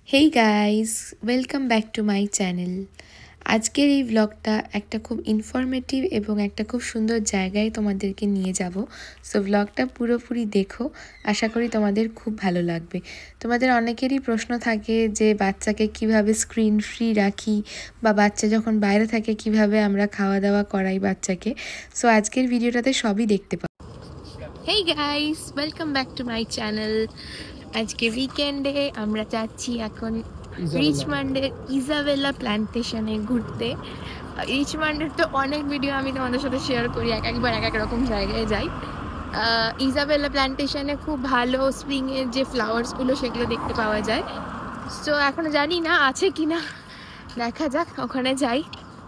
Hey guys, welcome back to my channel. আজকের এই ব্লগটা একটা খুব ইনফরমেটিভ এবং একটা খুব সুন্দর জায়গায় তোমাদেরকে নিয়ে যাব। সো ব্লগটা পুরোপুরি দেখো, আশা করি তোমাদের খুব ভালো লাগবে। তোমাদের অনেকেরই প্রশ্ন থাকে যে বাচ্চাকে কিভাবে স্ক্রিন ফ্রি রাখি বা বাচ্চা যখন বাইরে থাকে কিভাবে আমরা খাওয়া দাওয়া করাই বাচ্চাকে। সো আজকের ভিডিওটাতে সবই দেখতে পাবো। Hey guys, welcome back to my channel. আজকে উইকেন্ডে আমরা যাচ্ছি এখন রিচমন্ডের ইজাবেলা প্ল্যান্টেশনে ঘুরতে। রিচমন্ডের তো অনেক ভিডিও আমি তোমাদের সাথে শেয়ার করি, একবার এক এক রকম জায়গায় যাই। ইজাবেলা প্ল্যান্টেশনে খুব ভালো স্প্রিংয়ের যে ফ্লাওয়ার্সগুলো সেগুলো দেখতে পাওয়া যায়। সো এখনো জানি না আছে কি না, দেখা যাক। ওখানে যাই,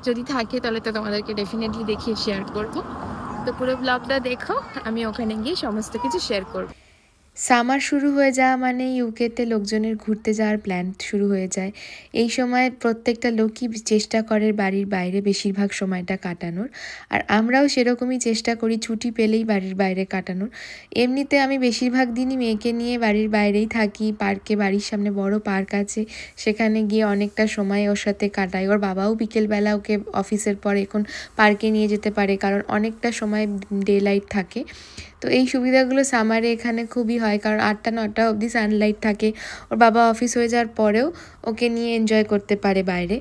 যদি থাকে তাহলে তো তোমাদেরকে ডেফিনেটলি দেখিয়ে শেয়ার করবো। তো পুরো ব্লগটা দেখো, আমি ওখানে গিয়ে সমস্ত কিছু শেয়ার করবো। সামার শুরু হয়ে যাওয়া মানে ইউকেতে লোকজনের ঘুরতে যাওয়ার প্ল্যান শুরু হয়ে যায়। এই সময় প্রত্যেকটা লোকই চেষ্টা করে বাড়ির বাইরে বেশিরভাগ সময়টা কাটানোর, আর আমরাও সেরকমই চেষ্টা করি ছুটি পেলেই বাড়ির বাইরে কাটানোর। এমনিতে আমি বেশিরভাগ দিনই মেয়েকে নিয়ে বাড়ির বাইরেই থাকি, পার্কে, বাড়ির সামনে বড় পার্ক আছে, সেখানে গিয়ে অনেকটা সময় ওর সাথে কাটাই। ওর বাবাও বিকেলবেলা ওকে অফিসের পর এখন পার্কে নিয়ে যেতে পারে, কারণ অনেকটা সময় ডে লাইট থাকে। তো এই সুবিধাগুলো সামারে এখানে খুবই হয়, কারণ 8টা-9টা অবধি সানলাইট থাকে। ওর বাবা অফিস হয়ে যাওয়ার পরেও ওকে নিয়ে এনজয় করতে পারে বাইরে।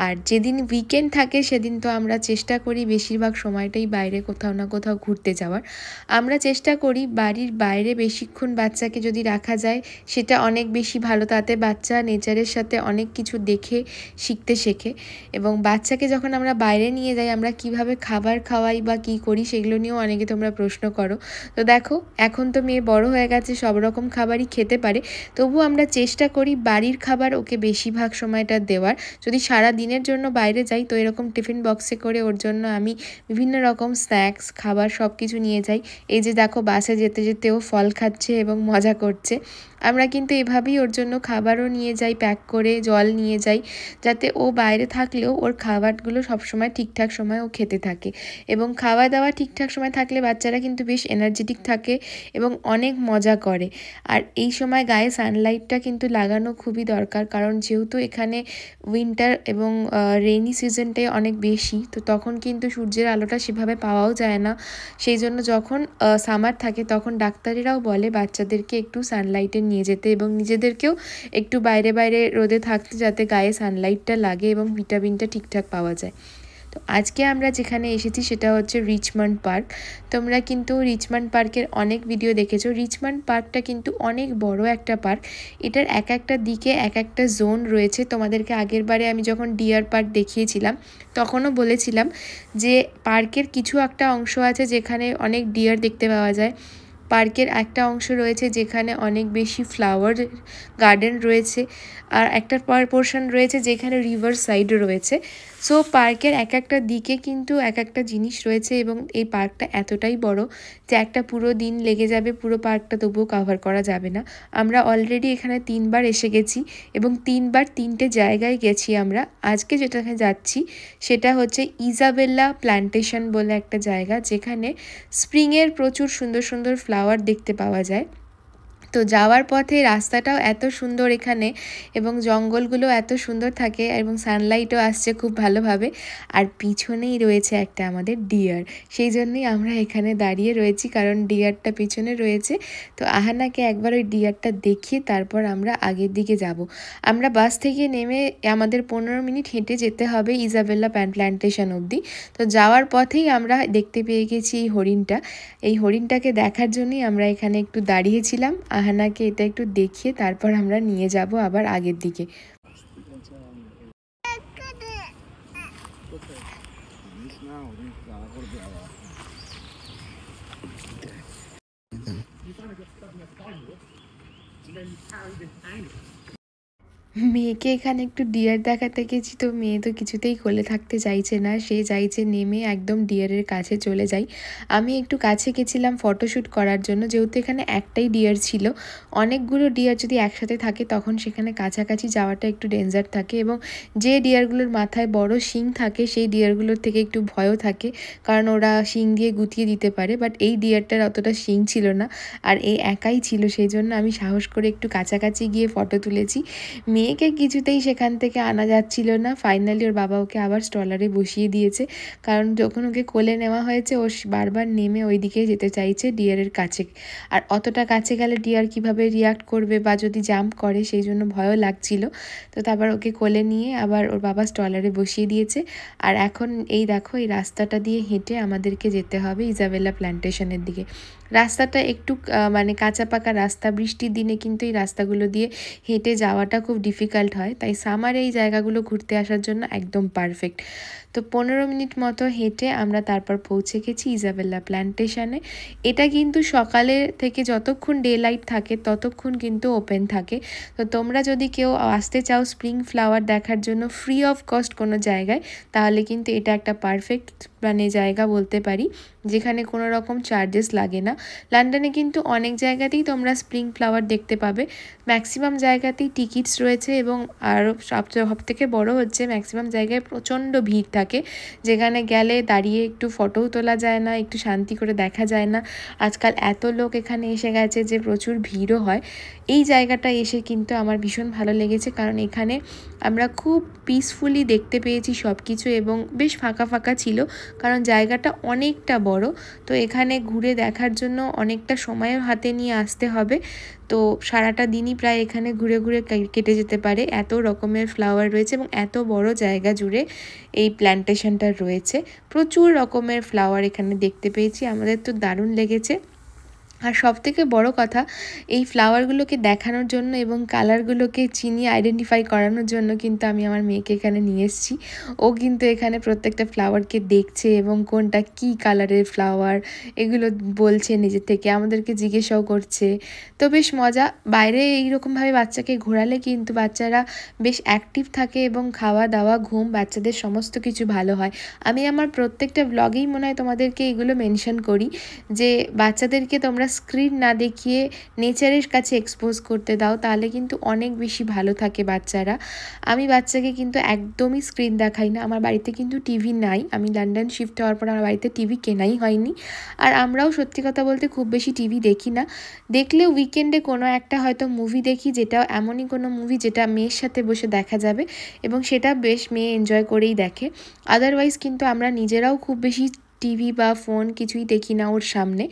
আর যেদিন উইকেন্ড থাকে সেদিন তো আমরা চেষ্টা করি বেশিরভাগ সময়টাই বাইরে কোথাও না কোথাও ঘুরতে যাওয়ার। আমরা চেষ্টা করি বাড়ির বাইরে বেশিক্ষণ বাচ্চাকে যদি রাখা যায় সেটা অনেক বেশি ভালো, তাতে বাচ্চা নেচারের সাথে অনেক কিছু দেখে শিখতে শেখে। এবং বাচ্চাকে যখন আমরা বাইরে নিয়ে যাই আমরা কিভাবে খাবার খাওয়াই বা কী করি সেগুলো নিয়েও অনেকে তোমরা প্রশ্ন করো। তো দেখো, এখন তো মেয়ে বড় হয়ে গেছে, সব রকম খাবারই খেতে পারে, তবু আমরা চেষ্টা করি বাড়ির খাবার ওকে বেশিরভাগ সময়টা দেওয়ার। যদি সারা দিনের জন্য বাইরে যাই তো এরকম টিফিন বক্সে করে ওর জন্য আমি বিভিন্ন রকম স্ন্যাক্স, খাবার সব কিছু নিয়ে যাই। এই যে দেখো, বাসে যেতে যেতেও ফল খাচ্ছে এবং মজা করছে। আমরা কিন্তু এভাবেই ওর জন্য খাবারও নিয়ে যাই প্যাক করে, জল নিয়ে যাই, যাতে ও বাইরে থাকলেও ওর খাবারগুলো সবসময় ঠিকঠাক সময় ও খেতে থাকে। এবং খাওয়া দাওয়া ঠিকঠাক সময় থাকলে বাচ্চারা কিন্তু বেশ এনার্জেটিক থাকে এবং অনেক মজা করে। আর এই সময় গায়ে সানলাইটটা কিন্তু লাগানো খুবই দরকার, কারণ যেহেতু এখানে উইন্টার এবং রেইনি সিজনটাই অনেক বেশি, তো তখন কিন্তু সূর্যের আলোটা সেভাবে পাওয়াও যায় না। সেই জন্য যখন সামার থাকে তখন ডাক্তারেরাও বলে বাচ্চাদেরকে একটু সানলাইটে নিয়ে যেতে এবং নিজেদেরকেও একটু বাইরে বাইরে রোদে থাকতে, যাতে গায়ে সানলাইটটা লাগে এবং ভিটামিনটা ঠিকঠাক পাওয়া যায়। তো আজকে আমরা যেখানে এসেছি সেটা হচ্ছে রিচমন্ড পার্ক। তোমরা কিন্তু রিচমন্ড পার্কের অনেক ভিডিও দেখেছো। রিচমন্ড পার্কটা কিন্তু অনেক বড় একটা পার্ক। এটার এক একটা দিকে এক একটা জোন রয়েছে। তোমাদেরকে আগের বারে আমি যখন ডিয়ার পার্ক দেখিয়েছিলাম তখনও বলেছিলাম যে পার্কের কিছু একটা অংশ আছে যেখানে অনেক ডিয়ার দেখতে পাওয়া যায়। পার্কের একটা অংশ রয়েছে যেখানে অনেক বেশি ফ্লাওয়ার গার্ডেন রয়েছে, আর একটা পোর্শন রয়েছে যেখানে রিভার সাইড রয়েছে। সো পার্কের এক একটা দিকে কিন্তু এক একটা জিনিস রয়েছে এবং এই পার্কটা এতটাই বড় যে একটা পুরো দিন লেগে যাবে পুরো পার্কটা, তবুও কভার করা যাবে না। আমরা অলরেডি এখানে 3বার এসে গেছি এবং 3বার 3টে জায়গায় গেছি আমরা। আজকে যেটাকে যাচ্ছি সেটা হচ্ছে ইজাবেলা প্ল্যান্টেশন বলে একটা জায়গা, যেখানে স্প্রিংয়ের প্রচুর সুন্দর সুন্দর ফ্লাওয়ার দেখতে পাওয়া যায়। তো যাওয়ার পথে রাস্তাটাও এত সুন্দর এখানে, এবং জঙ্গলগুলো এত সুন্দর থাকে এবং সানলাইটও আসছে খুব ভালোভাবে। আর পিছনেই রয়েছে একটা আমাদের ডিয়ার, সেই জন্যই আমরা এখানে দাঁড়িয়ে রয়েছি, কারণ ডিয়ারটা পিছনে রয়েছে। তো আহানাকে একবার ওই ডিয়ারটা দেখিয়ে তারপর আমরা আগের দিকে যাব। আমরা বাস থেকে নেমে আমাদের 15 মিনিট হেঁটে যেতে হবে ইজাবেলা প্ল্যান্টেশন অবধি। তো যাওয়ার পথেই আমরা দেখতে পেয়ে গেছি এই হরিণটা। এই হরিণটাকে দেখার জন্যই আমরা এখানে একটু দাঁড়িয়েছিলাম। আহানাকে এটা একটু দেখিয়ে তারপর আমরা নিয়ে যাব আবার আগের দিকে। মেয়েকে এখানে একটু ডিয়ার দেখাতে গেছি, তো মেয়ে তো কিছুতেই কোলে থাকতে চাইছে না, সে চাইছে নেমে একদম ডিয়ারের কাছে চলে যাই। আমি একটু কাছে গেছিলাম ফটোশ্যুট করার জন্য, যেহেতু এখানে একটাই ডিয়ার ছিল। অনেকগুলো ডিয়ার যদি একসাথে থাকে তখন সেখানে কাছাকাছি যাওয়াটা একটু ডেঞ্জার থাকে, এবং যে ডিয়ারগুলোর মাথায় বড় শিং থাকে সেই ডিয়ারগুলোর থেকে একটু ভয়ও থাকে, কারণ ওরা শিং দিয়ে গুঁতিয়ে দিতে পারে। বাট এই ডিয়ারটার অতটা শিং ছিল না, আর এই একাই ছিল, সেই জন্য আমি সাহস করে একটু কাছাকাছি গিয়ে ফটো তুলেছি। মেয়েকে কিছুতেই সেখান থেকে আনা যাচ্ছিল না। ফাইনালি ওর বাবা ওকে আবার স্ট্রলারে বসিয়ে দিয়েছে, কারণ যখন ওকে কোলে নেওয়া হয়েছে ও বারবার নেমে ওই দিকে যেতে চাইছে ডিয়ারের কাছে। আর অতটা কাছে গেলে ডিয়ার কিভাবে রিয়াক্ট করবে বা যদি জাম্প করে সেই জন্য ভয়ও লাগছিল। তো তারপর ওকে কোলে নিয়ে আবার ওর বাবা স্ট্রলারে বসিয়ে দিয়েছে। আর এখন এই দেখো এই রাস্তাটা দিয়ে হেঁটে আমাদেরকে যেতে হবে ইজাবেলা প্ল্যান্টেশনের দিকে। রাস্তাটা একটু মানে কাঁচা পাকা রাস্তা, বৃষ্টির দিনে কিন্তু এই রাস্তাগুলো দিয়ে হেঁটে যাওয়াটা খুব ডিফিকাল্ট হয়, তাই সামারে এই জায়গাগুলো ঘুরতে আসার জন্য একদম পারফেক্ট। তো 15 মিনিট মতো হেঁটে আমরা তারপর পৌঁছে গেছি ইজাবেলা প্ল্যান্টেশনে। এটা কিন্তু সকালে থেকে যতক্ষণ ডে লাইট থাকে ততক্ষণ কিন্তু ওপেন থাকে। তো তোমরা যদি কেউ আসতে চাও স্প্রিং ফ্লাওয়ার দেখার জন্য ফ্রি অফ কস্ট কোনো জায়গায়, তাহলে কিন্তু এটা একটা পারফেক্ট মানে জায়গা বলতে পারি, যেখানে কোনো রকম চার্জেস লাগে না। লন্ডনে কিন্তু অনেক জায়গাতেই তোমরা স্প্রিং ফ্লাওয়ার দেখতে পাবে, ম্যাক্সিমাম জায়গাতেই টিকিটস রয়েছে, এবং আরও সবথেকে বড় হচ্ছে ম্যাক্সিমাম জায়গায় প্রচণ্ড ভিড় থাকে, যেখানে গেলে দাঁড়িয়ে একটু ফটোও তোলা যায় না, একটু শান্তি করে দেখা যায় না। আজকাল এত লোক এখানে এসে গেছে যে প্রচুর ভিড়ও হয়। এই জায়গাটা এসে কিন্তু আমার ভীষণ ভালো লেগেছে, কারণ এখানে আমরা খুব পিসফুলি দেখতে পেয়েছি সব কিছু, এবং বেশ ফাঁকা ফাঁকা ছিল, কারণ জায়গাটা অনেকটা বড়। তো এখানে ঘুরে দেখার জন্য অনেকটা সময়ও হাতে নিয়ে আসতে হবে। তো সারাটা দিনই প্রায় এখানে ঘুরে ঘুরে কেটে যেতে পারে, এত রকমের ফ্লাওয়ার রয়েছে এবং এত বড় জায়গা জুড়ে এই প্ল্যান্টেশনটা রয়েছে। প্রচুর রকমের ফ্লাওয়ার এখানে দেখতে পেয়েছি, আমাদের তো দারুণ লেগেছে। আর সবথেকে বড় কথা, এই ফ্লাওয়ারগুলোকে দেখানোর জন্য এবং কালারগুলোকে চিনিয়ে আইডেন্টিফাই করানোর জন্য কিন্তু আমি আমার মেয়েকে এখানে নিয়ে এসেছি। ও কিন্তু এখানে প্রত্যেকটা ফ্লাওয়ারকে দেখছে এবং কোনটা কি কালারের ফ্লাওয়ার এগুলো বলছে নিজে থেকে, আমাদেরকে জিজ্ঞেসাও করছে। তো বেশ মজা। বাইরে এইরকমভাবে বাচ্চাকে ঘোরালে কিন্তু বাচ্চারা বেশ অ্যাক্টিভ থাকে, এবং খাওয়া দাওয়া ঘুম বাচ্চাদের সমস্ত কিছু ভালো হয়। আমি আমার প্রত্যেকটা ব্লগেই মনে হয় তোমাদেরকে এগুলো মেনশন করি যে বাচ্চাদেরকে তোমরা স্ক্রিন না দেখিয়ে নেচারের কাছে এক্সপোজ করতে দাও, তাহলে কিন্তু অনেক বেশি ভালো থাকে বাচ্চারা। আমি বাচ্চাকে কিন্তু একদমই স্ক্রিন দেখাই না। আমার বাড়িতে কিন্তু টিভি নাই, আমি লন্ডন শিফট হওয়ার পর আমার বাড়িতে টিভি কেনাই হয়নি। আর আমরাও সত্যি কথা বলতে খুব বেশি টিভি দেখি না, দেখলে উইকেন্ডে কোনো একটা হয়তো মুভি দেখি, যেটা এমনই কোনো মুভি যেটা মেয়ের সাথে বসে দেখা যাবে এবং সেটা বেশ মেয়ে এনজয় করেই দেখে। আদারওয়াইজ কিন্তু আমরা নিজেরাও খুব বেশি টিভি বা ফোন কিছুই দেখি না ওর সামনে।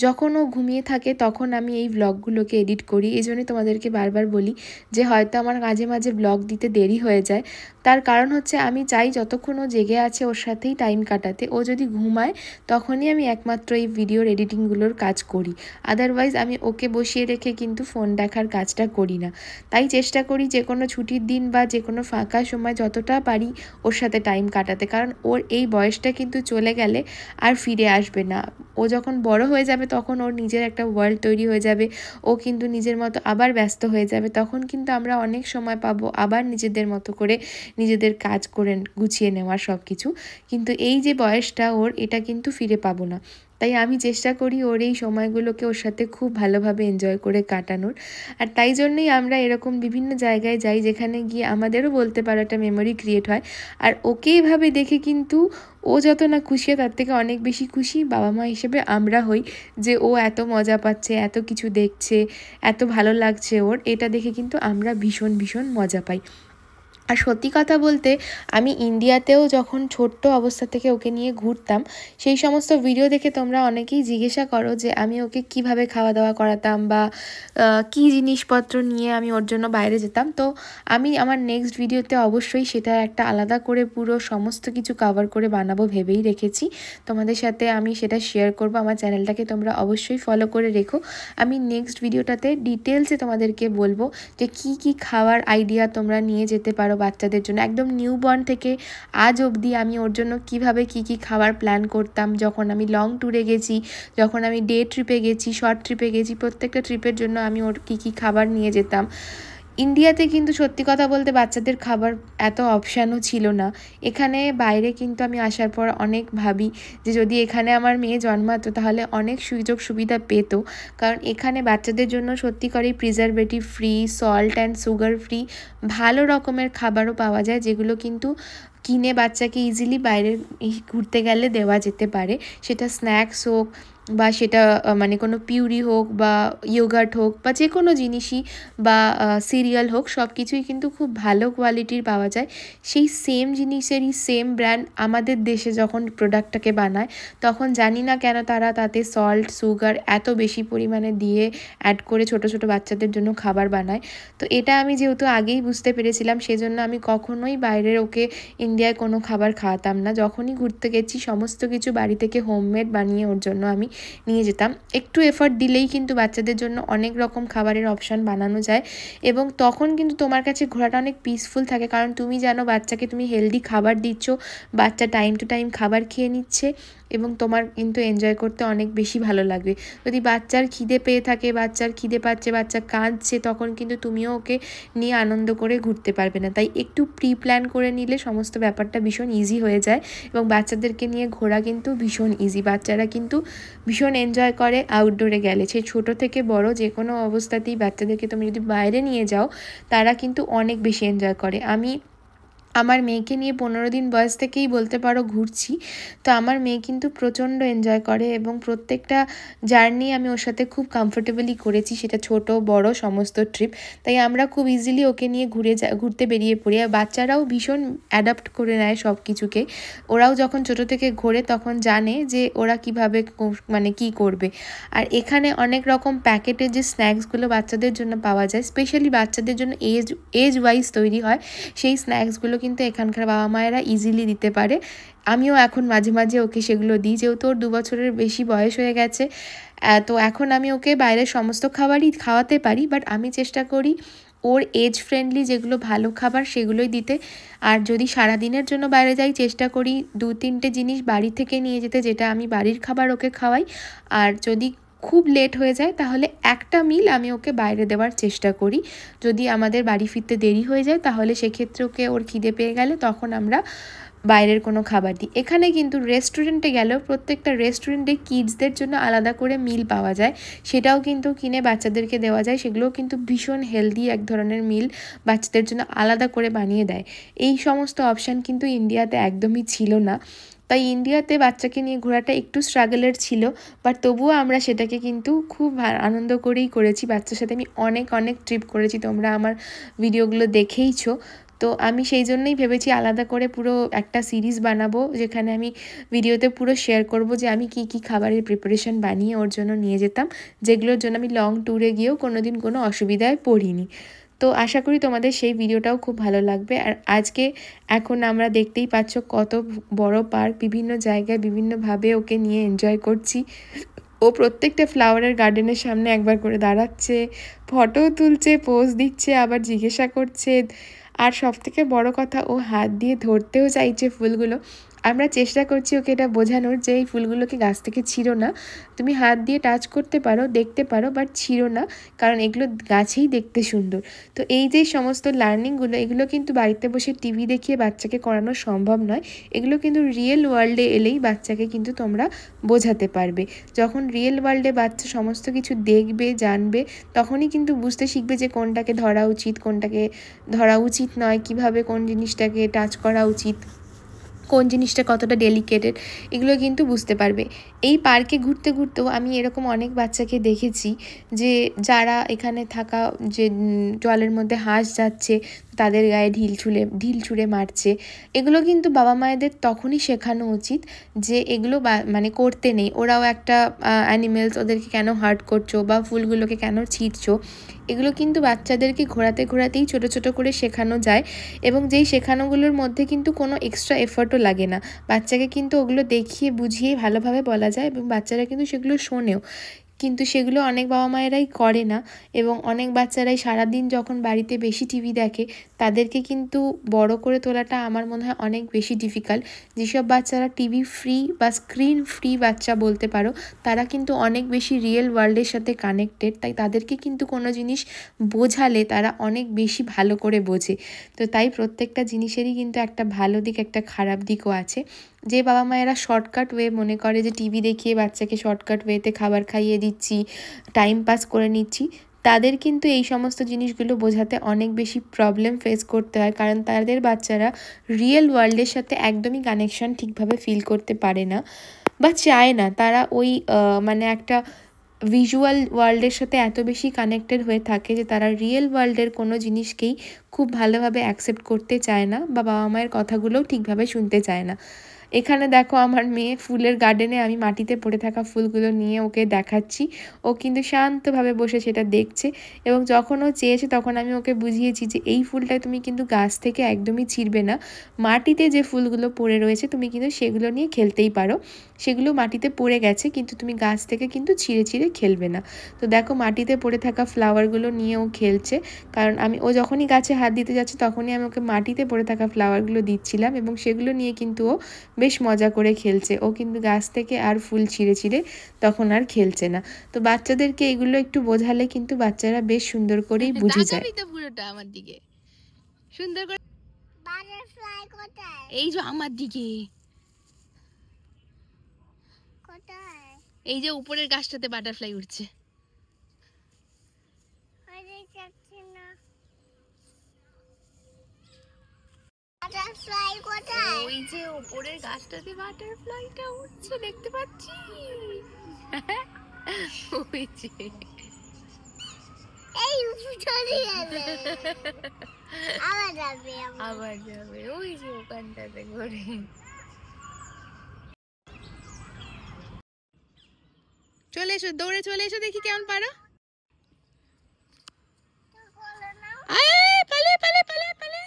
যখন ও ঘুমিয়ে থাকে তখন আমি এই ব্লগগুলোকে এডিট করি। এই জন্যই তোমাদেরকে বারবার বলি যে হয়তো আমার মাঝে মাঝে ব্লগ দিতে দেরি হয়ে যায়। তার কারণ হচ্ছে আমি চাই যতক্ষণ ও জেগে আছে ওর সাথেই টাইম কাটাতে। ও যদি ঘুমায় তখনই আমি একমাত্র এই ভিডিওর এডিটিংগুলোর কাজ করি, আদারওয়াইজ আমি ওকে বসিয়ে রেখে কিন্তু ফোন দেখার কাজটা করি না। তাই চেষ্টা করি যে কোনো ছুটির দিন বা যে কোনো ফাঁকা সময় যতটা পারি ওর সাথে টাইম কাটাতে, কারণ ওর এই বয়সটা কিন্তু চলে গেলে আর ফিরে আসবে না। ও যখন বড় হয়ে যাবে তখন ওর নিজের একটা ওয়ার্ল্ড তৈরি হয়ে যাবে, ও কিন্তু নিজের মতো আবার ব্যস্ত হয়ে যাবে, তখন কিন্তু আমরা অনেক সময় পাবো আবার নিজেদের মতো করে নিজেদের কাজ করে গুছিয়ে নেওয়ার সব কিছু। কিন্তু এই যে বয়সটা ওর, এটা কিন্তু ফিরে পাবো না। তাই আমি চেষ্টা করি ওর এই সময়গুলোকে ওর সাথে খুব ভালোভাবে এনজয় করে কাটানোর। আর তাই জন্যই আমরা এরকম বিভিন্ন জায়গায় যাই, যেখানে গিয়ে আমাদেরও বলতে পারো একটা মেমোরি ক্রিয়েট হয়। আর ওকে এভাবে দেখে কিন্তু ও যত না খুশি হয় তার থেকে অনেক বেশি খুশি বাবা মা হিসেবে আমরা হই, যে ও এত মজা পাচ্ছে, এত কিছু দেখছে, এত ভালো লাগছে ওর। এটা দেখে কিন্তু আমরা ভীষণ ভীষণ মজা পাই। আর সত্যি কথা বলতে আমি ইন্ডিয়াতেও যখন ছোট্ট অবস্থা থেকে ওকে নিয়ে ঘুরতাম, সেই সমস্ত ভিডিও দেখে তোমরা অনেকেই জিজ্ঞাসা করো যে আমি ওকে কিভাবে খাওয়া দাওয়া করাতাম বা কী জিনিসপত্র নিয়ে আমি ওর জন্য বাইরে যেতাম। তো আমি আমার নেক্সট ভিডিওতে অবশ্যই সেটা একটা আলাদা করে পুরো সমস্ত কিছু কভার করে বানাবো ভেবেই রেখেছি। তোমাদের সাথে আমি সেটা শেয়ার করব। আমার চ্যানেলটাকে তোমরা অবশ্যই ফলো করে রেখো। আমি নেক্সট ভিডিওটাতে ডিটেলসে তোমাদেরকে বলবো যে কি কি খাওয়ার আইডিয়া তোমরা নিয়ে যেতে পারো বাচ্চাদের জন্য। একদম নিউবর্ন থেকে আজ অবধি আমি ওর জন্য কিভাবে কি কি খাবার প্ল্যান করতাম, যখন আমি লং ট্যুরে গেছি, যখন আমি ডে ট্রিপে গেছি, শর্ট ট্রিপে গেছি, প্রত্যেকটা ট্রিপের জন্য আমি ওর কি কি খাবার নিয়ে যেতাম। ইন্ডিয়াতে কিন্তু সত্যি কথা বলতে বাচ্চাদের খাবার এত অপশানও ছিল না। এখানে বাইরে কিন্তু আমি আসার পর অনেক ভাবি যে যদি এখানে আমার মেয়ে জন্মাতো তাহলে অনেক সুযোগ সুবিধা পেত, কারণ এখানে বাচ্চাদের জন্য সত্যি করেই preservative free, salt and sugar free ভালো রকমের খাবারও পাওয়া যায়, যেগুলো কিন্তু কিনে বাচ্চাকে ইজিলি বাইরে ঘুরতে গেলে দেওয়া যেতে পারে। সেটা স্ন্যাক্স হোক বা সেটা মানে কোনো পিউরি হোক বা ইয়োগার্ট হোক বা যে কোনো জিনিসই বা সিরিয়াল হোক, সব কিছুই কিন্তু খুব ভালো কোয়ালিটির পাওয়া যায়। সেই সেম জিনিসেরই সেম ব্র্যান্ড আমাদের দেশে যখন প্রোডাক্টটাকে বানায়, তখন জানি না কেন তারা তাতে সল্ট, সুগার এত বেশি পরিমাণে দিয়ে অ্যাড করে ছোটো ছোটো বাচ্চাদের জন্য খাবার বানায়। তো এটা আমি যেহেতু আগেই বুঝতে পেরেছিলাম, সেজন্য আমি কখনোই বাইরের ওকে ইন্ডিয়ায় কোনো খাবার খাওয়াতাম না। যখনই ঘুরতে গেছি সমস্ত কিছু বাড়ি থেকে হোমমেড বানিয়ে ওর জন্য আমি নিয়ে যেতাম। একটু এফর্ট দিলেই কিন্তু বাচ্চাদের জন্য অনেক রকম খাবারের অপশান বানানো যায়, এবং তখন কিন্তু তোমার কাছে ঘোরাটা অনেক পিসফুল থাকে, কারণ তুমি জানো বাচ্চাকে তুমি হেলদি খাবার দিচ্ছ, বাচ্চা টাইম টু টাইম খাবার খেয়ে নিচ্ছে, এবং তোমার কিন্তু এনজয় করতে অনেক বেশি ভালো লাগবে। যদি বাচ্চার খিদে পেয়ে থাকে, বাচ্চার খিদে পাচ্ছে, বাচ্চা কাঁদছে, তখন কিন্তু তুমিও ওকে নিয়ে আনন্দ করে ঘুরতে পারবে না। তাই একটু প্রি প্ল্যান করে নিলে সমস্ত ব্যাপারটা ভীষণ ইজি হয়ে যায়, এবং বাচ্চাদেরকে নিয়ে ঘোরা কিন্তু ভীষণ ইজি। বাচ্চারা কিন্তু ভীষণ এনজয় করে আউটডোরে গেলে, সে ছোটো থেকে বড় যে কোনো অবস্থাতেই বাচ্চাদেরকে তুমি যদি বাইরে নিয়ে যাও, তারা কিন্তু অনেক বেশি এনজয় করে। আমি আমার মেয়েকে নিয়ে 15 দিন বয়স থেকেই বলতে পারো ঘুরছি, তো আমার মেয়ে কিন্তু প্রচণ্ড এনজয় করে, এবং প্রত্যেকটা জার্নি আমি ওর সাথে খুব কমফোর্টেবলি করেছি, সেটা ছোট বড় সমস্ত ট্রিপ। তাই আমরা খুব ইজিলি ওকে নিয়ে ঘুরতে বেরিয়ে পড়ি, আর বাচ্চারাও ভীষণ অ্যাডাপ্ট করে নেয় সব কিছুকে। ওরাও যখন ছোট থেকে ঘোরে তখন জানে যে ওরা কিভাবে মানে কি করবে। আর এখানে অনেক রকম প্যাকেটের যে স্ন্যাক্সগুলো বাচ্চাদের জন্য পাওয়া যায়, স্পেশালি বাচ্চাদের জন্য এজ ওয়াইজ তৈরি হয়, সেই স্ন্যাক্সগুলো কিন্তু এখানকার বাবা মায়েরা ইজিলি দিতে পারে। আমিও এখন মাঝে মাঝে ওকে সেগুলো দিই, যেহেতু ওর 2 বছরের বেশি বয়স হয়ে গেছে। তো এখন আমি ওকে বাইরের সমস্ত খাবারই খাওয়াতে পারি, বাট আমি চেষ্টা করি ওর এজ ফ্রেন্ডলি যেগুলো ভালো খাবার সেগুলোই দিতে। আর যদি সারাদিনের জন্য বাইরে যাই, চেষ্টা করি 2-3টে জিনিস বাড়ি থেকে নিয়ে যেতে, যেটা আমি বাড়ির খাবার ওকে খাওয়াই। আর যদি খুব লেট হয়ে যায় তাহলে একটা মিল আমি ওকে বাইরে দেওয়ার চেষ্টা করি। যদি আমাদের বাড়ি ফিরতে দেরি হয়ে যায় তাহলে সেক্ষেত্রে ওকে ওর খিদে পেয়ে গেলে তখন আমরা বাইরের কোনো খাবার দিই। এখানে কিন্তু রেস্টুরেন্টে গেলেও প্রত্যেকটা রেস্টুরেন্টে কিডসদের জন্য আলাদা করে মিল পাওয়া যায়, সেটাও কিন্তু কিনে বাচ্চাদেরকে দেওয়া যায়। সেগুলোও কিন্তু ভীষণ হেলদি এক ধরনের মিল বাচ্চাদের জন্য আলাদা করে বানিয়ে দেয়। এই সমস্ত অপশান কিন্তু ইন্ডিয়াতে একদমই ছিল না। তাই ইন্ডিয়াতে বাচ্চাকে নিয়ে ঘোরাটা একটু স্ট্রাগলের ছিল, বাট তবুও আমরা সেটাকে কিন্তু খুব আনন্দ করেই করেছি। বাচ্চার সাথে আমি অনেক ট্রিপ করেছি, তোমরা আমার ভিডিওগুলো দেখেইছো। তো আমি সেই জন্যই ভেবেছি আলাদা করে পুরো একটা সিরিজ বানাবো, যেখানে আমি ভিডিওতে পুরো শেয়ার করব যে আমি কি কি খাবারের প্রিপারেশন বানিয়ে ওর জন্য নিয়ে যেতাম, যেগুলোর জন্য আমি লং ট্যুরে গিয়েও কোনোদিন কোনো অসুবিধায় পড়িনি। তো আশা করি তোমাদের সেই ভিডিওটাও খুব ভালো লাগবে। আর আজকে এখন আমরা দেখতেই পাচ্ছ কত বড় পার্ক, বিভিন্ন জায়গায় বিভিন্নভাবে ওকে নিয়ে এনজয় করছি। ও প্রত্যেকটা ফ্লাওয়ারের গার্ডেনের সামনে একবার করে দাঁড়াচ্ছে, ফটো তুলছে, পোজ দিচ্ছে, আবার জিজ্ঞাসা করছে, আর সবথেকে বড় কথা ও হাত দিয়ে ধরতেও চাইছে ফুলগুলো। আমরা চেষ্টা করছি ওকে এটা বোঝানোর যে এই ফুলগুলোকে গাছ থেকে ছিঁড়ো না, তুমি হাত দিয়ে টাচ করতে পারো, দেখতে পারো, বাট ছিঁড়ো না, কারণ এগুলো গাছেই দেখতে সুন্দর। তো এই যে সমস্ত লার্নিংগুলো, এগুলো কিন্তু বাড়িতে বসে টিভি দেখিয়ে বাচ্চাকে করানো সম্ভব নয়। এগুলো কিন্তু রিয়েল ওয়ার্ল্ডে এলেই বাচ্চাকে কিন্তু তোমরা বোঝাতে পারবে। যখন রিয়েল ওয়ার্ল্ডে বাচ্চা সমস্ত কিছু দেখবে, জানবে, তখনই কিন্তু বুঝতে শিখবে যে কোনটাকে ধরা উচিত, কোনটাকে ধরা উচিত নয়, কিভাবে কোন জিনিসটাকে টাচ করা উচিত, কোন জিনিসটা কতটা ডেলিকেটেড, এগুলো কিন্তু বুঝতে পারবে। এই পার্কে ঘুরতে ঘুরতেও আমি এরকম অনেক বাচ্চাকে দেখেছি যে যারা এখানে থাকা, যে জলের মধ্যে হাঁস যাচ্ছে, তাদের গায়ে ঢিল ছুঁড়ে মারছে। এগুলো কিন্তু বাবা মায়েদের তখনই শেখানো উচিত যে এগুলো মানে করতে নেই। ওরাও একটা অ্যানিমেলস, ওদেরকে কেন হার্ট করছো বা ফুলগুলোকে কেন ছিঁড়ছো, এগুলো কিন্তু বাচ্চাদেরকে ঘোরাতেই ছোট ছোট করে শেখানো যায়, এবং যেই শেখানোগুলোর মধ্যে কিন্তু কোনো এক্সট্রা এফর্টও লাগে না। বাচ্চাকে কিন্তু ওগুলো দেখিয়ে বুঝিয়ে ভালোভাবে বলা যায়, এবং বাচ্চারা কিন্তু সেগুলো শোনেও। কিন্তু সেগুলো অনেক বাবা মায়েরাই করে না, এবং অনেক বাচ্চারাই সারাদিন যখন বাড়িতে বেশি টিভি দেখে, তাদেরকে কিন্তু বড় করে তোলাটা আমার মনে হয় অনেক বেশি ডিফিকাল্ট। যেসব বাচ্চারা টিভি ফ্রি বা স্ক্রিন ফ্রি বাচ্চা বলতে পারো, তারা কিন্তু অনেক বেশি রিয়েল ওয়ার্ল্ডের সাথে কানেক্টেড। তাই তাদেরকে কিন্তু কোনো জিনিস বোঝালে তারা অনেক বেশি ভালো করে বোঝে। তো তাই প্রত্যেকটা জিনিসেরই কিন্তু একটা ভালো দিক, একটা খারাপ দিকও আছে। যে বাবা মায়েরা শর্টকাট ওয়ে মনে করে যে টিভি দেখিয়ে বাচ্চাকে শর্টকাট ওয়েতে খাবার খাইয়ে দিচ্ছি, টাইম পাস করে নিচ্ছি, তাদের কিন্তু এই সমস্ত জিনিসগুলো বোঝাতে অনেক বেশি প্রবলেম ফেস করতে হয়, কারণ তাদের বাচ্চারা রিয়েল ওয়ার্ল্ডের সাথে একদমই কানেকশন ঠিকভাবে ফিল করতে পারে না। বা চায় না, তারা ওই মানে একটা ভিজুয়াল ওয়ার্ল্ডের সাথে এত বেশি কানেক্টেড হয়ে থাকে যে তারা রিয়েল ওয়ার্ল্ডের কোনো জিনিসকেই খুব ভালোভাবে অ্যাকসেপ্ট করতে চায় না বা বাবা মায়ের কথাগুলোও ঠিকভাবে শুনতে চায় না। এখানে দেখো আমার মেয়ে ফুলের গার্ডেনে আমি মাটিতে পড়ে থাকা ফুলগুলো নিয়ে ওকে দেখাচ্ছি, ও কিন্তু শান্তভাবে বসে সেটা দেখছে। এবং যখন ও চেয়েছে তখন আমি ওকে বুঝিয়েছি যে এই ফুলটা তুমি কিন্তু গাছ থেকে একদমই ছিঁড়বে না, মাটিতে যে ফুলগুলো পড়ে রয়েছে তুমি কিন্তু সেগুলো নিয়ে খেলতেই পারো, সেগুলো মাটিতে পড়ে গেছে কিন্তু তুমি গাছ থেকে কিন্তু ছিঁড়ে ছিঁড়ে খেলবে না। তো দেখো মাটিতে পড়ে থাকা ফ্লাওয়ারগুলো নিয়ে ও খেলছে, কারণ ও যখনই গাছে হাত দিতে যাচ্ছে তখনই আমি ওকে মাটিতে পড়ে থাকা ফ্লাওয়ারগুলো দিচ্ছিলাম এবং সেগুলো নিয়ে কিন্তু ও বেশ মজা করে খেলছে। ও কিন্তু গাছ থেকে আর ফুল ছিঁড়ে ছিঁড়ে তখন আর খেলছে না। তো বাচ্চাদেরকে এগুলো একটু বোঝালে কিন্তু বাচ্চারা বেশ সুন্দর করেই বুঝে যায়। পুরোটা আমার দিকে সুন্দর করে, বাটারফ্লাই কোথায়? এই যে আমার দিকে, কোথায়? এই যে উপরের গাছটাতে বাটারফ্লাই উঠছে। বাটারফ্লাই কোথায়? ওই যে উপরের গাছটাতে বাটারফ্লাইটা উঠছে, দেখতে পাচ্ছি। ওই যে এই চলে যাবে, আবার যাবে ওই যে ওখানটাতে ঘুরে। চলে এসো, দৌড়ে চলে এসো, দেখি কেমন পারো। পালে পালে পালে পালে,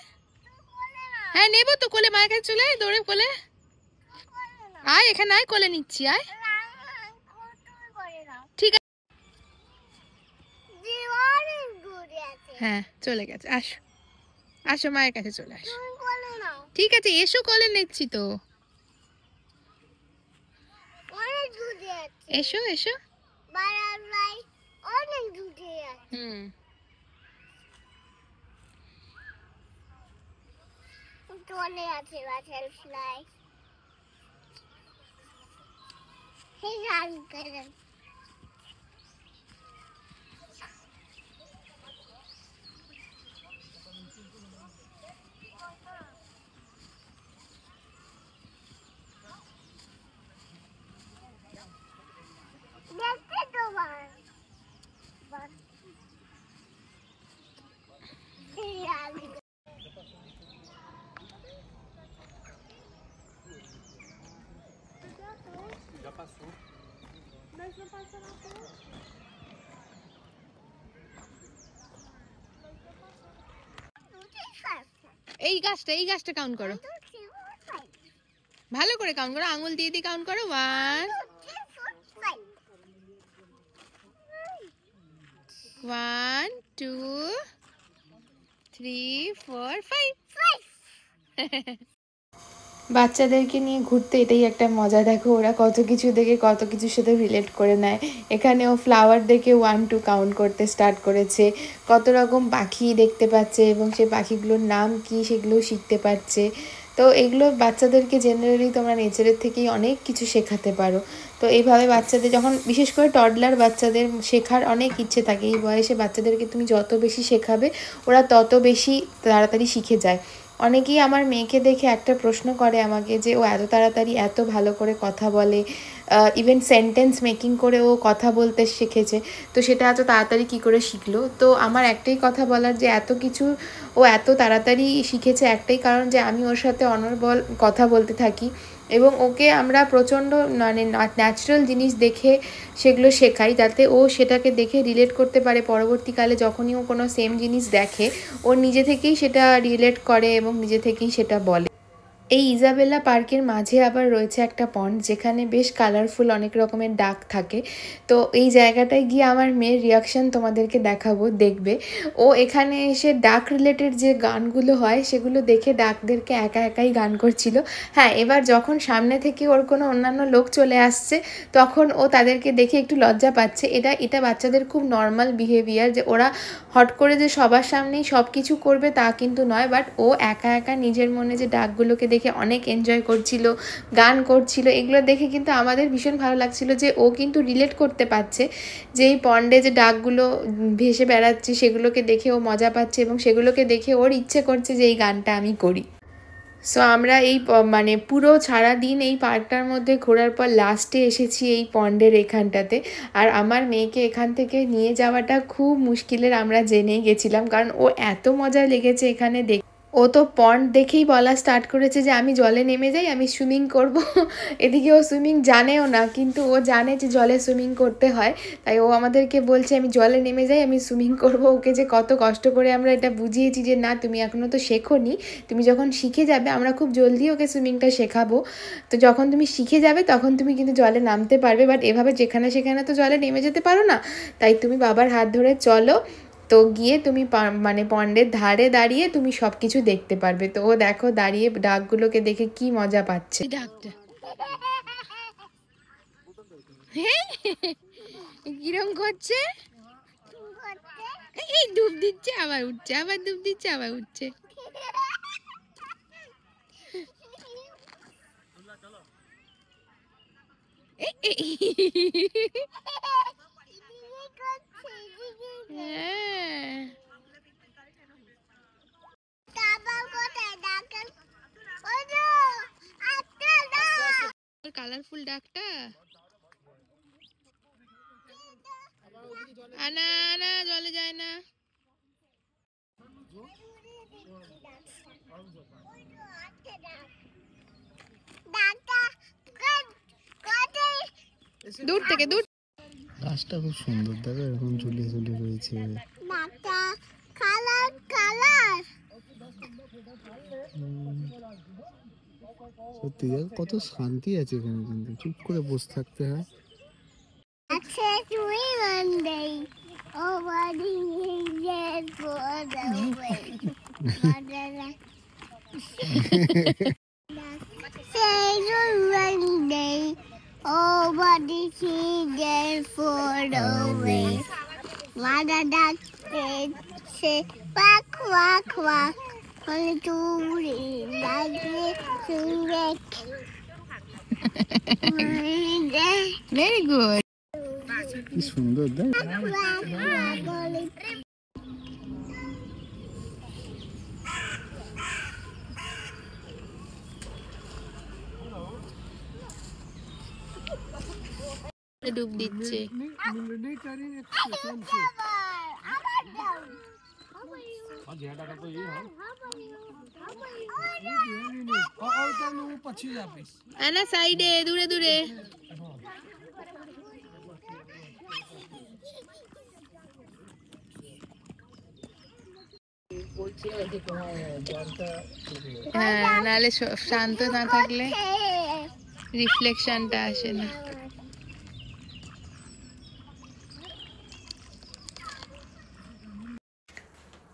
হ্যাঁ নেবো তো কোলে, মায়ের কাছে চলে দৌড়ে কোলে আয়, এখানে আয়, কোলে নিচ্ছি আয়। ঠিক আছে, হ্যাঁ চলে গেছে, আসো আসো মায়ের কাছে চলে আসো। ঠিক আছে এসো, কোলে নিচ্ছি তো, এসো এসো। হুম চলে আছে বাটারফ্লাই। এই গাছটা কাউন্ট করো, ভালো করে কাউন্ট করো, আঙুল দিয়ে দিয়ে কাউন্ট করো। 1 1 2 3 4 5। বাচ্চাদেরকে নিয়ে ঘুরতে এটাই একটা মজা। দেখো ওরা কত কিছু দেখে কত কিছুর সাথে রিলেট করে নেয়। এখানে ও ফ্লাওয়ার দেখে 1 2 কাউন্ট করতে স্টার্ট করেছে, কত রকম পাখি দেখতে পাচ্ছে এবং সেই পাখিগুলোর নাম কি সেগুলোও শিখতে পারছে। তো এগুলো বাচ্চাদেরকে জেনারেলি তোমরা নেচারের থেকেই অনেক কিছু শেখাতে পারো। তো এইভাবে বাচ্চাদের যখন, বিশেষ করে টডলার বাচ্চাদের শেখার অনেক ইচ্ছে থাকে, এই বয়সে বাচ্চাদেরকে তুমি যত বেশি শেখাবে ওরা তত বেশি তাড়াতাড়ি শিখে যায়। অনেকেই আমার মেয়েকে দেখে একটা প্রশ্ন করে আমাকে যে ও এত তাড়াতাড়ি এত ভালো করে কথা বলে, ইভেন সেন্টেন্স মেকিং করে ও কথা বলতে শিখেছে, তো সেটা এত তাড়াতাড়ি কী করে শিখলো। তো আমার একটাই কথা বলার যে এত কিছু ও এত তাড়াতাড়ি শিখেছে একটাই কারণ যে আমি ওর সাথে অনর্গল কথা বলতে থাকি এবং ওকে আমরা প্রচণ্ড মানে ন্যাচারাল জিনিস দেখে সেগুলো শেখাই, যাতে ও সেটাকে দেখে রিলেট করতে পারে। পরবর্তীকালে যখনই ও কোনো সেম জিনিস দেখে ও নিজে থেকেই সেটা রিলেট করে এবং নিজে থেকেই সেটা বলে। এই ইজাবেলা পার্কের মাঝে আবার রয়েছে একটা পন্ড, যেখানে বেশ কালারফুল অনেক রকমের ডাক থাকে। তো এই জায়গাটায় গিয়ে আমার মেয়ের রিয়াকশান তোমাদেরকে দেখাবো, দেখবে। ও এখানে এসে ডাক রিলেটেড যে গানগুলো হয় সেগুলো দেখে ডাকদেরকে একা একাই গান করছিল। হ্যাঁ, এবার যখন সামনে থেকে ওর কোনো অন্যান্য লোক চলে আসছে তখন ও তাদেরকে দেখে একটু লজ্জা পাচ্ছে। এটা বাচ্চাদের খুব নর্মাল বিহেভিয়ার, যে ওরা হট করে যে সবার সামনেই সব কিছু করবে তা কিন্তু নয়, বাট ও একা একা নিজের মনে যে ডাকগুলোকে দেখে অনেক এনজয় করছিল, গান করছিল, এগুলো দেখে কিন্তু আমাদের ভীষণ ভালো লাগছিল যে ও কিন্তু রিলেট করতে পারছে যে এই পন্ডে যে ডাকগুলো ভেসে বেড়াচ্ছে সেগুলোকে দেখে ও মজা পাচ্ছে এবং সেগুলোকে দেখে ওর ইচ্ছে করছে যে এই গানটা আমি করি। সো আমরা এই মানে পুরো সারাদিন এই পার্কটার মধ্যে ঘোরার পর লাস্টে এসেছি এই পন্ডের এখানটাতে। আর আমার মেয়েকে এখান থেকে নিয়ে যাওয়াটা খুব মুশকিলের, আমরা জেনেই গেছিলাম, কারণ ও এত মজা লেগেছে এখানে দেখ। ও তো পন্ড দেখেই বলা স্টার্ট করেছে যে আমি জলে নেমে যাই, আমি সুইমিং করব। এদিকে ও সুইমিং জানেও না, কিন্তু ও জানে যে জলে সুইমিং করতে হয়, তাই ও আমাদেরকে বলছে আমি জলে নেমে যাই, আমি সুইমিং করব। ওকে যে কত কষ্ট করে আমরা এটা বুঝিয়েছি যে না, তুমি এখনও তো শেখোনি, তুমি যখন শিখে যাবে আমরা খুব জলদি ওকে সুইমিংটা শেখাবো, তো যখন তুমি শিখে যাবে তখন তুমি কিন্তু জলে নামতে পারবে, বাট এভাবে যেখানে সেখানে তো জলে নেমে যেতে পারো না, তাই তুমি বাবার হাত ধরে চলো, তো গিয়ে তুমি মানে পন্ডের ধারে দাঁড়িয়ে তুমি সব কিছু দেখতে পারবে। তো ও দেখো দাঁড়িয়ে ডাকগুলোকে দেখে কি মজা পাচ্ছে। ডাকটা কিরম করছে, এই ডুব দিচ্ছে আবার উঠছে, আবার ডুব দিচ্ছে আবার উঠছে। কালারফুল ডাকটা আনা আনা জলে যায় না। দূর থেকে দূর। গাছটা খুব সুন্দর, দেখো এরকম ঝুলিয়ে ঝুলিয়ে রয়েছে। সত্যি কত শান্তি আছে এখানে, কিন্তু চুপ করে বসে থাকতে হয়। Very good. কি সুন্দর দেখ। ডুব দিচ্ছে। আনা সাইডে দূরে দূরে। হ্যাঁ, নাহলে শান্ত না থাকলে রিফ্লেকশনটা আসে না।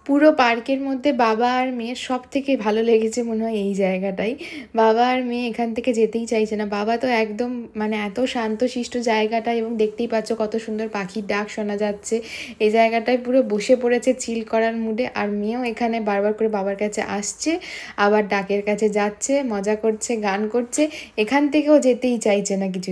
পুরো পার্কের মধ্যে বাবা আর মেয়ের সব থেকে ভালো লেগেছে মনে হয় এই জায়গাটাই। বাবা আর মেয়ে এখান থেকে যেতেই চাইছে না। বাবা তো একদম মানে এত শান্তশিষ্ট জায়গাটা, এবং দেখতেই পাচ্ছ কত সুন্দর পাখির ডাক শোনা যাচ্ছে। এই জায়গাটায় পুরো বসে পড়েছে চিল করার মুডে, আর মেয়েও এখানে বারবার করে বাবার কাছে আসছে, আবার ডাকের কাছে যাচ্ছে, মজা করছে, গান করছে, এখান থেকেও যেতেই চাইছে না কিছু।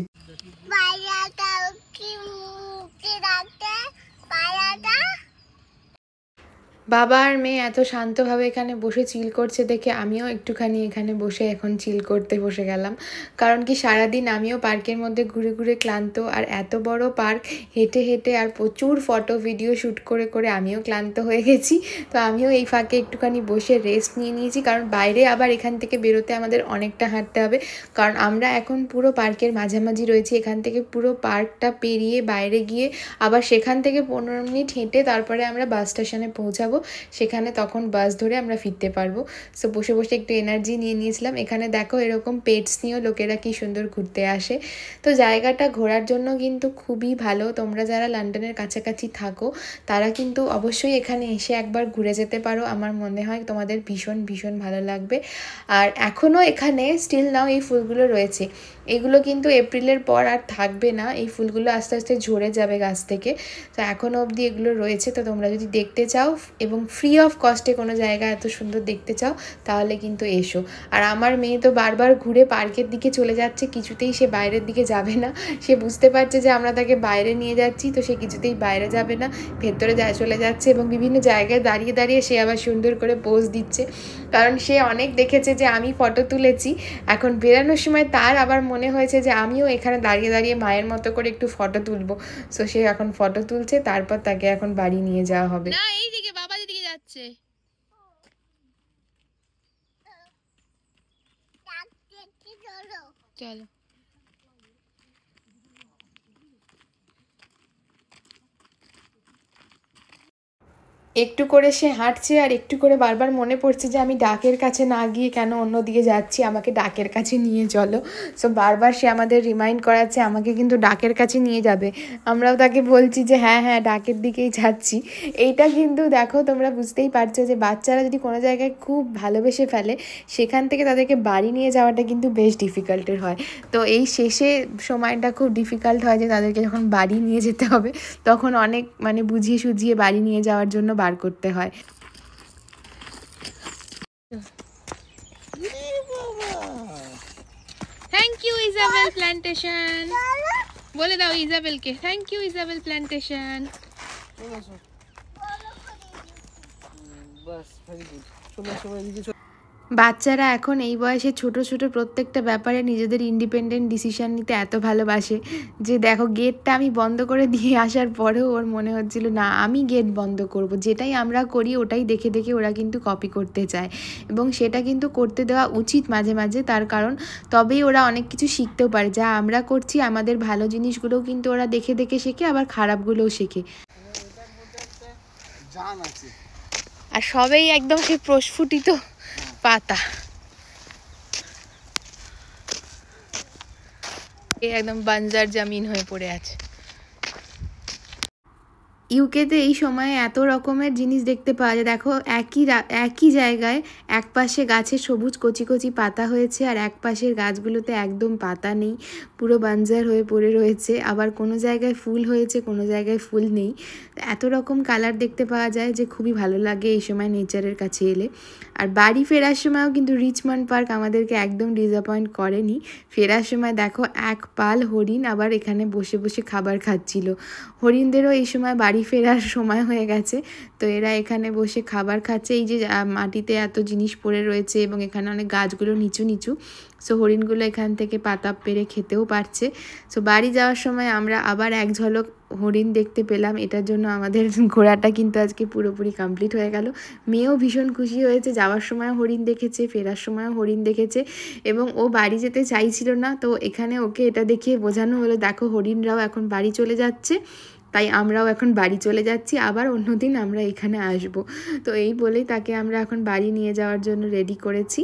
বাবা আর মেয়ে এত শান্তভাবে এখানে বসে চিল করছে দেখে আমিও একটুখানি এখানে বসে এখন চিল করতে বসে গেলাম। কারণ কি সারাদিন আমিও পার্কের মধ্যে ঘুরে ঘুরে ক্লান্ত, আর এত বড় পার্ক হেঁটে হেঁটে আর প্রচুর ফটো ভিডিও শ্যুট করে করে আমিও ক্লান্ত হয়ে গেছি। তো আমিও এই ফাঁকে একটুখানি বসে রেস্ট নিয়ে নিয়েছি, কারণ বাইরে আবার এখান থেকে বেরোতে আমাদের অনেকটা হাঁটতে হবে, কারণ আমরা এখন পুরো পার্কের মাঝামাঝি রয়েছি। এখান থেকে পুরো পার্কটা পেরিয়ে বাইরে গিয়ে আবার সেখান থেকে 15 মিনিট হেঁটে তারপরে আমরা বাস স্টেশনে পৌঁছাবো, সেখানে তখন বাস ধরে আমরা ফিরতে পারবো। সো বসে বসে একটু এনার্জি নিয়ে নিয়েছিলাম। এখানে দেখো এরকম পেটস নিয়েও লোকেরা কি সুন্দর ঘুরতে আসে। তো জায়গাটা ঘোরার জন্য কিন্তু খুবই ভালো। তোমরা যারা লন্ডনের কাছাকাছি থাকো তারা কিন্তু অবশ্যই এখানে এসে একবার ঘুরে যেতে পারো। আমার মনে হয় তোমাদের ভীষণ ভীষণ ভালো লাগবে। আর এখনও এখানে স্টিল নাও এই ফুলগুলো রয়েছে, এগুলো কিন্তু এপ্রিলের পর আর থাকবে না, এই ফুলগুলো আস্তে আস্তে ঝরে যাবে গাছ থেকে। তো এখনও অবধি এগুলো রয়েছে, তো তোমরা যদি দেখতে চাও এবং ফ্রি অফ কস্টে কোনো জায়গা এত সুন্দর দেখতে চাও তাহলে কিন্তু এসো। আর আমার মেয়ে তো বারবার ঘুরে পার্কের দিকে চলে যাচ্ছে, কিছুতেই সে বাইরের দিকে যাবে না। সে বুঝতে পারছে যে আমরা তাকে বাইরে নিয়ে যাচ্ছি, তো সে কিছুতেই বাইরে যাবে না, ভেতরে চলে যাচ্ছে এবং বিভিন্ন জায়গায় দাঁড়িয়ে দাঁড়িয়ে সে আবার সুন্দর করে পোজ দিচ্ছে। কারণ সে অনেক দেখেছে যে আমি ফটো তুলেছি, এখন বেরানোর সময় তার আবার মনে হয়েছে যে আমিও এখানে দাঁড়িয়ে দাঁড়িয়ে মায়ের মতো করে একটু ফটো তুলবো। সো সে এখন ফটো তুলছে, তারপর তাকে এখন বাড়ি নিয়ে যাওয়া হবে। না এইদিকে বাবা দিকে যাচ্ছে, চলো। একটু করে সে হাঁটছে আর একটু করে বারবার মনে পড়ছে যে আমি ডাকের কাছে না গিয়ে কেন অন্যদিকে যাচ্ছি, আমাকে ডাকের কাছে নিয়ে চলো। সো বারবার সে আমাদের রিমাইন্ড করাচ্ছে আমাকে কিন্তু ডাকের কাছে নিয়ে যাবে। আমরাও তাকে বলছি যে হ্যাঁ হ্যাঁ ডাকের দিকেই যাচ্ছি। এইটা কিন্তু দেখো তোমরা বুঝতেই পারছো যে বাচ্চারা যদি কোনো জায়গায় খুব ভালোবেসে ফেলে সেখান থেকে তাদেরকে বাড়ি নিয়ে যাওয়াটা কিন্তু বেশ ডিফিকাল্টের হয়। তো এই শেষে সময়টা খুব ডিফিকাল্ট হয় যে তাদেরকে যখন বাড়ি নিয়ে যেতে হবে তখন অনেক মানে বুঝিয়ে সুঝিয়ে বাড়ি নিয়ে যাওয়ার জন্য বার করতে হয়। থ্যাংক ইউ ইজাবেল প্ল্যান্টেশন, বলে দাও ইজাবেলকে থ্যাংক ইউ ইজাবেল প্ল্যান্টেশন। বাচ্চারা এখন এই বয়সে ছোট ছোট প্রত্যেকটা ব্যাপারে নিজেদের ইন্ডিপেন্ডেন্ট ডিসিশন নিতে এত ভালোবাসে যে দেখো গেটটা আমি বন্ধ করে দিয়ে আসার পরেও ওর মনে হচ্ছিল না আমি গেট বন্ধ করব, যেটাই আমরা করি ওটাই দেখে দেখে ওরা কিন্তু কপি করতে চায় এবং সেটা কিন্তু করতে দেওয়া উচিত মাঝে মাঝে, তার কারণ তবেই ওরা অনেক কিছু শিখতেও পারে। যা আমরা করছি আমাদের ভালো জিনিসগুলোও কিন্তু ওরা দেখে দেখে শেখে, আবার খারাপগুলোও শেখে। আর সবেই একদম সেই প্রস্ফুটিত পাতা, একদম বাঞ্জার জমিন হয়ে পড়ে আছে। ইউকেতে এই সময়ে এত রকমের জিনিস দেখতে পাওয়া যায়। দেখো একই জায়গায় এক পাশে গাছের সবুজ কচি কচি পাতা হয়েছে আর এক পাশের গাছগুলোতে একদম পাতা নেই, পুরো বাঞ্জার হয়ে পড়ে রয়েছে। আবার কোনো জায়গায় ফুল হয়েছে, কোনো জায়গায় ফুল নেই। এত রকম কালার দেখতে পাওয়া যায় যে খুবই ভালো লাগে এই সময় নেচারের কাছে এলে। আর বাড়ি ফেরার সময়ও কিন্তু রিচমন্ড পার্ক আমাদেরকে একদম ডিসঅ্যাপয়েন্ট করেনি। ফেরার সময় দেখো এক পাল হরিণ আবার এখানে বসে বসে খাবার খাচ্ছিল। হরিণদেরও এই সময় বাড়ি ফেরার সময় হয়ে গেছে, তো এরা এখানে বসে খাবার খাচ্ছে। এই যে মাটিতে এত জিনিস পড়ে রয়েছে এবং এখানে অনেক গাছগুলো নিচু নিচু, সো হরিণগুলো এখান থেকে পাতা পেরে খেতেও পারছে। সো বাড়ি যাওয়ার সময় আমরা আবার এক ঝলক হরিণ দেখতে পেলাম, এটার জন্য আমাদের ঘোরাটা কিন্তু আজকে পুরোপুরি কমপ্লিট হয়ে গেল। মেয়েও ভীষণ খুশি হয়েছে, যাওয়ার সময় হরিণ দেখেছে, ফেরার সময়ও হরিণ দেখেছে এবং ও বাড়ি যেতে চাইছিল না। তো এখানে ওকে এটা দেখিয়ে বোঝানো হলো দেখো হরিণরাও এখন বাড়ি চলে যাচ্ছে, তাই আমরাও এখন বাড়ি চলে যাচ্ছি, আবার অন্যদিন আমরা এখানে আসব। তো এই বলেই তাকে আমরা এখন বাড়ি নিয়ে যাওয়ার জন্য রেডি করেছি।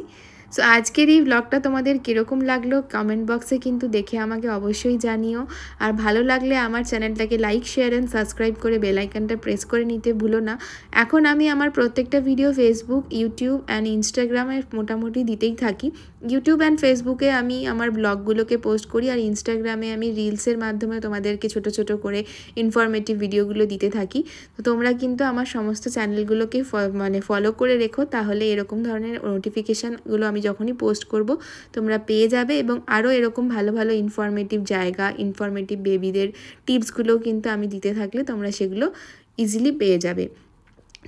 সো আজকের এই ব্লগটা তোমাদের কীরকম লাগলো কমেন্ট বক্সে কিন্তু দেখে আমাকে অবশ্যই জানিও। আর ভালো লাগলে আমার চ্যানেলটাকে লাইক শেয়ার অ্যান্ড সাবস্ক্রাইব করে বেল আইকনটা প্রেস করে নিতে ভুলো না। এখন আমি আমার প্রত্যেকটা ভিডিও ফেসবুক, ইউটিউব অ্যান্ড ইনস্টাগ্রামে মোটামুটি দিতেই থাকি। ইউটিউব অ্যান্ড ফেসবুকে আমি আমার ব্লগগুলোকে পোস্ট করি আর ইনস্টাগ্রামে আমি রিলসের মাধ্যমে তোমাদেরকে ছোট ছোট করে ইনফরমেটিভ ভিডিওগুলো দিতে থাকি। তো তোমরা কিন্তু আমার সমস্ত চ্যানেলগুলোকে ফলো করে রেখো, তাহলে এরকম ধরনের নোটিফিকেশানগুলো আমি যখনই পোস্ট করব তোমরা পেয়ে যাবে এবং আরও এরকম ভালো ভালো ইনফরমেটিভ জায়গা, ইনফরমেটিভ বেবিদের টিপসগুলোও কিন্তু আমি দিতে থাকলে তোমরা সেগুলো ইজিলি পেয়ে যাবে।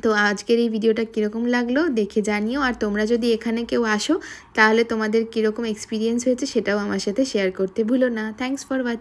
তো আজকের এই ভিডিওটা কীরকম লাগলো দেখে জানিও। আর তোমরা যদি এখানে কেউ আসো তাহলে তোমাদের কীরকম এক্সপিরিয়েন্স হয়েছে সেটাও আমার সাথে শেয়ার করতে ভুলো না। Thanks for watching.